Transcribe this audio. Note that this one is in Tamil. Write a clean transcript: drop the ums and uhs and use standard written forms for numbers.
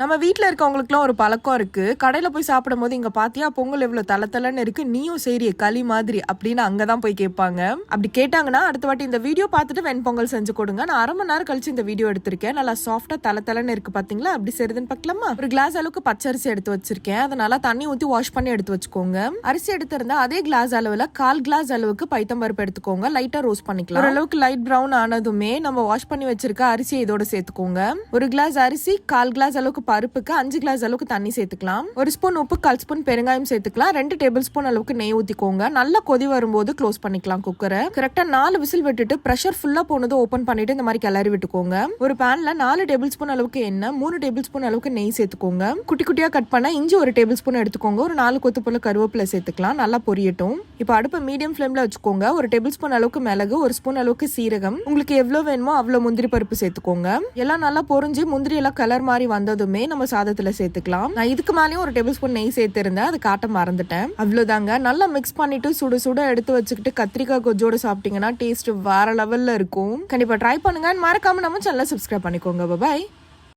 நம்ம வீட்டில் இருக்கவங்களுக்குலாம் ஒரு பழக்கம் இருக்கு. கடையில் போய் சாப்பிடும் போது இங்க பாத்தியா பொங்கல் எவ்வளவு தளத்தலன்னு இருக்கு, நீயும் செய்றிய களி மாதிரி அப்படின்னு அங்கதான் போய் கேட்பாங்க. அப்படி கேட்டாங்கன்னா அடுத்த வாட்டி இந்த வீடியோ பார்த்துட்டு வெண்பொங்கல் செஞ்சு கொடுங்க. நான் அரை மணி நேரம் கழிச்சு இந்த வீடியோ எடுத்திருக்கேன். நல்லா சாஃப்டா தளத்தலன்னு இருக்கு பாத்தீங்களா? அப்படி செய்யுதுன்னு பார்க்கலாமா? ஒரு கிளாஸ் அளவுக்கு பச்சரிசி எடுத்து வச்சிருக்கேன். அதனால தண்ணி ஊற்றி வாஷ் பண்ணி எடுத்து வச்சுக்கோங்க. அரிசி எடுத்திருந்தா அதே கிளாஸ் அளவுல 1/4 கிளாஸ் அளவுக்கு பைத்தம்பருப்பு எடுத்துக்கோங்க. லைட்டா ரோஸ்ட் பண்ணிக்கலாம். ஓரளவுக்கு லைட் ப்ரௌன் ஆனதுமே நம்ம வாஷ் பண்ணி வச்சிருக்க அரிசியை இதோட சேர்த்துக்கோங்க. ஒரு கிளாஸ் அரிசி 1/4 கிளாஸ் அளவுக்கு பருப்புக்கு 5 கிளாஸ் அளவுக்கு தண்ணி சேர்த்துக்கலாம். ஒரு ஸ்பூன் உப்பு, 1/4 ஸ்பூன் பெருங்காயம் சேர்த்துக்கலாம். 2 டேபிள் ஸ்பூன் அளவுக்கு நெய் ஊத்திக்கோங்க. நல்லா கொதி வரும்போது க்ளோஸ் பண்ணிக்கலாம் குக்கரை. கரெக்டா 4 விசில் விட்டுட்டு பிரஷர் ஃபுல்லா போனது ஓபன் பண்ணிட்டு இந்த மாதிரி கிளறி விட்டுக்கோங்க. ஒரு பேன்ல 4 டேபிள் ஸ்பூன் அளவுக்கு எண்ணெய், 3 டேபிள் ஸ்பூன் அளவுக்கு நெய் சேர்த்துக்கோங்க. குட்டி குட்டியா கட் பண்ண இஞ்சி 1 டேபிள் ஸ்பூன் எடுத்துக்கோங்க. ஒரு 4 கொத்து போல கருவேப்பிலை சேர்த்துக்கலாம். நல்லா பொரியட்டும். இப்போ அடுப்பை மீடியம் ஃப்ளேம்ல வச்சுக்கோங்க. ஒரு டேபிள் ஸ்பூன் அளவுக்கு மிளகு, 1 ஸ்பூன் அளவுக்கு சீரகம், உங்களுக்கு எவ்வளவு வேணுமோ அவ்வளவு முந்திரி பருப்பு சேர்த்துக்கோங்க. எல்லாம் நல்லா பொரிஞ்சு முந்திரி எல்லாம் கலர் மாதிரி வந்ததுமே நம்ம சாதத்துல சேர்த்துக்கலாம். நான் இதுக்கு மேலேயும் ஒரு டேபிள் ஸ்பூன் நெய் சேர்த்திருந்தேன், அது காட்ட மறந்துட்டேன். அவ்வளவுதாங்க. நல்லா மிக்ஸ் பண்ணிட்டு சுட சுட எடுத்து வச்சுக்கிட்டு கத்திரிக்காய் கொஜ்ஜோட சாப்பிட்டீங்கன்னா டேஸ்ட் வேற லெவல்ல இருக்கும். கண்டிப்பா ட்ரை பண்ணுங்க. மறக்காம நம்ம சேனலை சப்ஸ்கிரைப் பண்ணிக்கோங்க. பாய்.